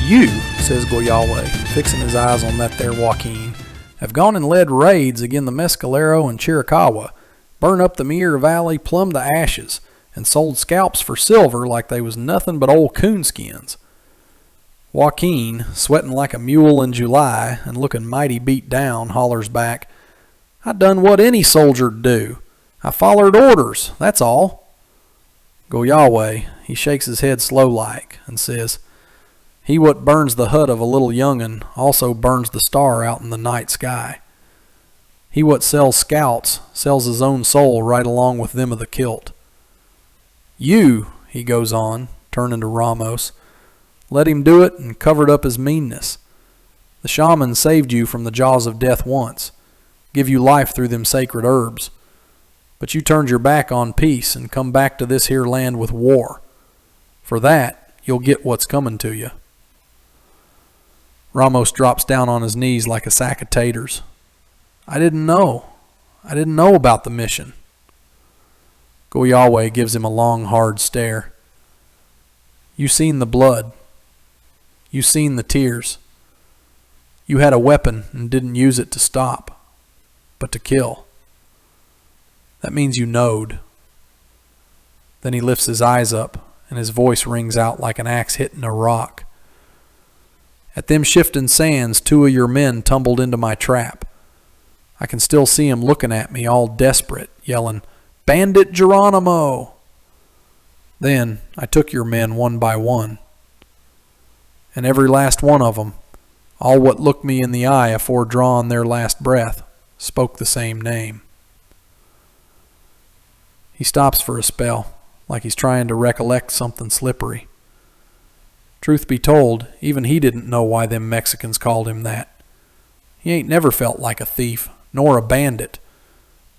You, says Goyalwe, fixing his eyes on that there Joaquin, have gone and led raids agin the Mescalero and Chiricahua, burn up the Muir Valley plumb to ashes, and sold scalps for silver like they was nothing but old coonskins. Joaquin, sweating like a mule in July and looking mighty beat down, hollers back, "I done what any soldier'd do. I follered orders, that's all." Goyalwe, he shakes his head slow-like and says, "He what burns the hut of a little young'un also burns the star out in the night sky. He what sells scalps sells his own soul right along with them of the kilt. You," he goes on, turning to Ramos, "let him do it and covered up his meanness. The shaman saved you from the jaws of death once, give you life through them sacred herbs. But you turned your back on peace and come back to this here land with war. For that, you'll get what's coming to you." Ramos drops down on his knees like a sack of taters. I didn't know about the mission." Goyalwe gives him a long, hard stare. "You seen the blood. You seen the tears. You had a weapon and didn't use it to stop, but to kill. That means you knowed." Then he lifts his eyes up, and his voice rings out like an axe hitting a rock. "At them shifting sands, 2 of your men tumbled into my trap. I can still see 'em looking at me all desperate, yelling, 'Bandit Geronimo!' Then I took your men one by one. And every last one of 'em, all what looked me in the eye afore drawing their last breath, spoke the same name." He stops for a spell, like he's trying to recollect something slippery. Truth be told, even he didn't know why them Mexicans called him that. He ain't never felt like a thief, nor a bandit,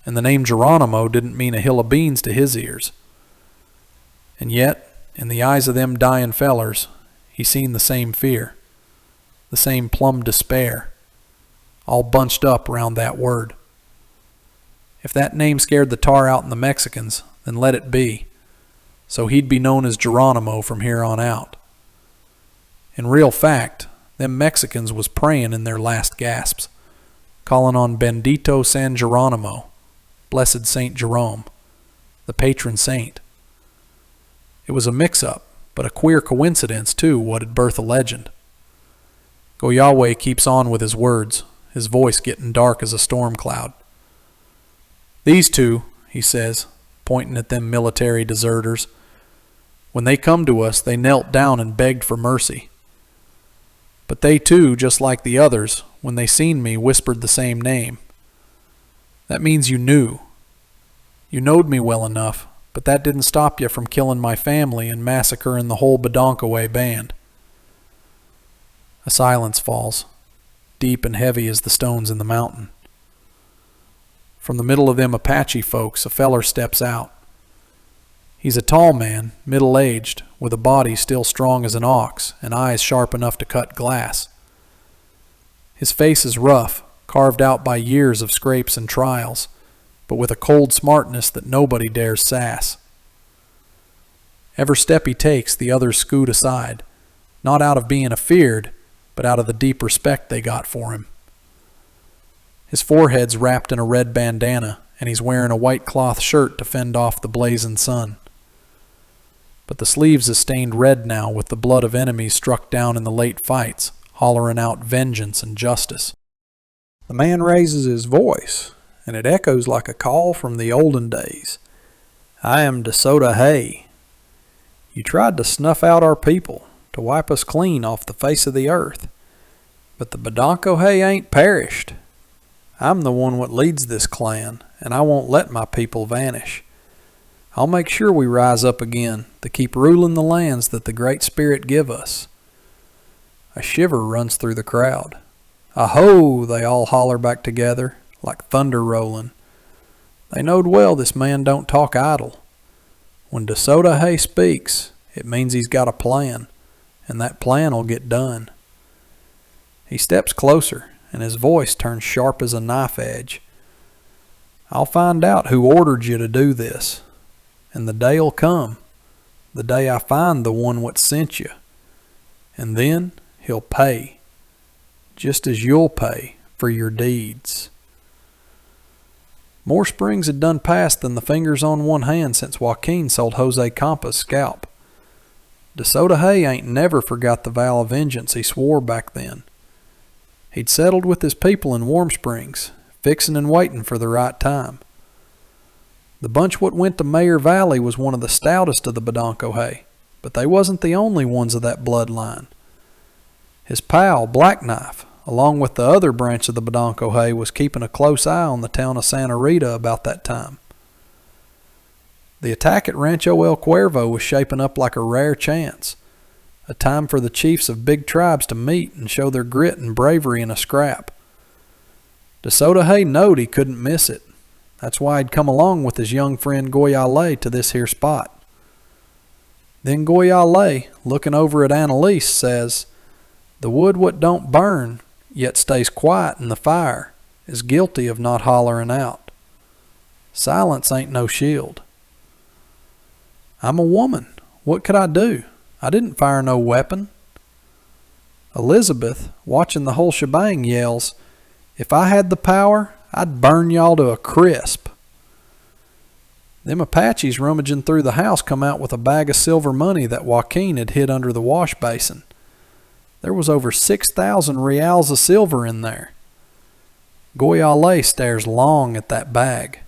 and the name Geronimo didn't mean a hill of beans to his ears. And yet, in the eyes of them dying fellers, he seen the same fear, the same plumb despair, all bunched up round that word. If that name scared the tar out in the Mexicans, then let it be, so he'd be known as Geronimo from here on out. In real fact, them Mexicans was praying in their last gasps, calling on Bendito San Geronimo, Blessed Saint Jerome, the patron saint. It was a mix-up, but a queer coincidence, too, what'd birth a legend. Goyalwe keeps on with his words, his voice getting dark as a storm cloud. "These two," he says, pointing at them military deserters, "when they come to us, they knelt down and begged for mercy. But they too, just like the others, when they seen me, whispered the same name. That means you knew. You knowed me well enough, but that didn't stop you from killing my family and massacring the whole Bedonkohe band." A silence falls, deep and heavy as the stones in the mountain. From the middle of them Apache folks, a feller steps out. He's a tall man, middle-aged, with a body still strong as an ox and eyes sharp enough to cut glass. His face is rough, carved out by years of scrapes and trials, but with a cold smartness that nobody dares sass. Every step he takes, the others scoot aside, not out of being afeared, but out of the deep respect they got for him. His forehead's wrapped in a red bandana, and he's wearing a white cloth shirt to fend off the blazing sun. But the sleeves is stained red now with the blood of enemies struck down in the late fights, hollering out vengeance and justice. The man raises his voice, and it echoes like a call from the olden days. "I am DeSoto Hay. You tried to snuff out our people, to wipe us clean off the face of the earth. But the Bedonkohe ain't perished. I'm the one what leads this clan, and I won't let my people vanish. I'll make sure we rise up again to keep ruling the lands that the Great Spirit give us." A shiver runs through the crowd. "Aho!" they all holler back together, like thunder rolling. They knowed well this man don't talk idle. When DeSoto Hay speaks, it means he's got a plan, and that plan'll get done. He steps closer, and his voice turns sharp as a knife edge. "I'll find out who ordered you to do this, and the day'll come, the day I find the one what sent you, and then he'll pay, just as you'll pay for your deeds. More springs had done passed than the fingers on one hand since Joaquin sold Jose Campa's scalp. DeSoto ain't never forgot the vow of vengeance he swore back then. He'd settled with his people in Warm Springs, fixin' and waitin' for the right time. The bunch what went to Mayor Valley was one of the stoutest of the Bedonkohe, but they wasn't the only ones of that bloodline. His pal, Black Knife, along with the other branch of the Bedonkohe, was keeping a close eye on the town of Santa Rita about that time. The attack at Rancho El Cuervo was shaping up like a rare chance, a time for the chiefs of big tribes to meet and show their grit and bravery in a scrap. DeSoto knowed he couldn't miss it. That's why he'd come along with his young friend Goyale to this here spot. Then Goyale, looking over at Annalise, says, "The wood what don't burn, yet stays quiet in the fire, is guilty of not hollering out. Silence ain't no shield." "I'm a woman. What could I do? I didn't fire no weapon." Elizabeth, watching the whole shebang, yells, "If I had the power, I'd burn y'all to a crisp." Them Apaches rummaging through the house come out with a bag of silver money that Joaquin had hid under the wash basin. There was over 6,000 reals of silver in there. Goyale stares long at that bag.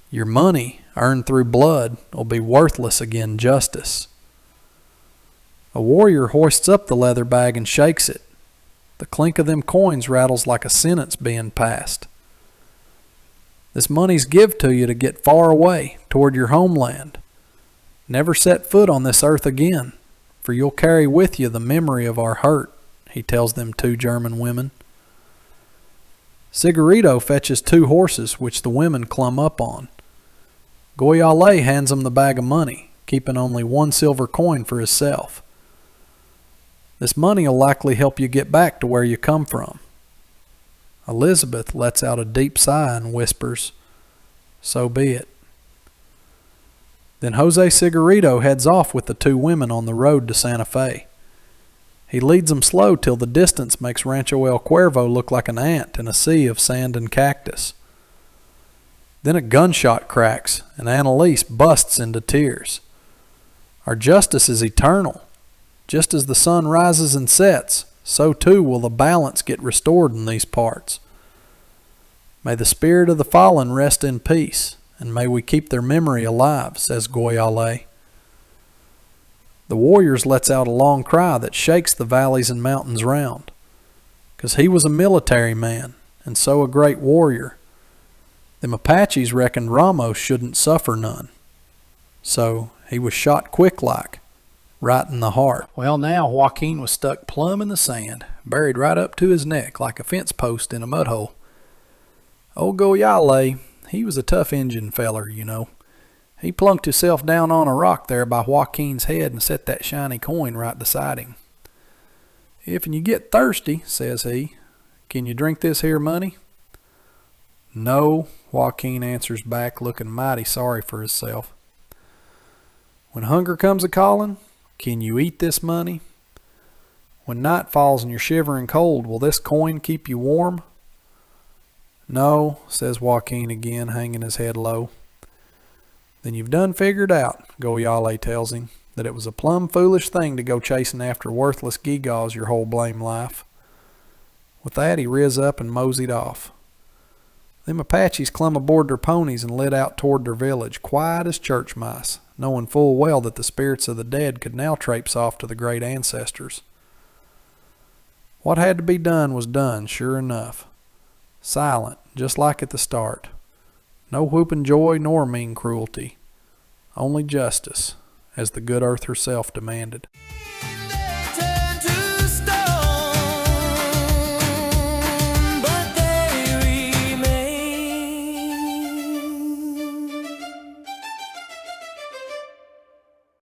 Your money, earned through blood, will be worthless agin justice. A warrior hoists up the leather bag and shakes it. The clink of them coins rattles like a sentence being passed. "This money's give to you to get far away, toward your homeland. Never set foot on this earth again, for you'll carry with you the memory of our hurt," he tells them two German women. Cigarito fetches 2 horses, which the women clumb up on. Goyale hands him the bag of money, keeping only 1 silver coin for himself. "This money'll likely help you get back to where you come from." Elizabeth lets out a deep sigh and whispers, "So be it." Then Jose Cigarito heads off with the 2 women on the road to Santa Fe. He leads them slow till the distance makes Rancho El Cuervo look like an ant in a sea of sand and cactus. Then a gunshot cracks, and Annalise busts into tears. Our justice is eternal. Just as the sun rises and sets, so too will the balance get restored in these parts. May the spirit of the fallen rest in peace, and may we keep their memory alive, says Goyale. The warriors lets out a long cry that shakes the valleys and mountains round, 'cause he was a military man, and so a great warrior. Them Apaches reckoned Ramos shouldn't suffer none. So he was shot quick-like, right in the heart. Well, now Joaquin was stuck plumb in the sand, buried right up to his neck like a fence post in a mud hole. Old Goyale, he was a tough Injun feller, you know. He plunked himself down on a rock there by Joaquin's head and set that shiny coin right beside him. "If you get thirsty," says he, "can you drink this here money?" "No," Joaquin answers back, looking mighty sorry for himself. "When hunger comes a-calling, can you eat this money? When night falls and you're shivering cold, will this coin keep you warm?" "No," says Joaquin again, hanging his head low. "Then you've done figured out," Goyale tells him, "that it was a plumb foolish thing to go chasing after worthless gewgaws your whole blame life." With that he riz up and moseyed off. Them Apaches clumb aboard their ponies and lit out toward their village, quiet as church mice, knowing full well that the spirits of the dead could now traipse off to the great ancestors. What had to be done was done, sure enough. Silent, just like at the start. No whooping joy nor mean cruelty. Only justice, as the good earth herself demanded.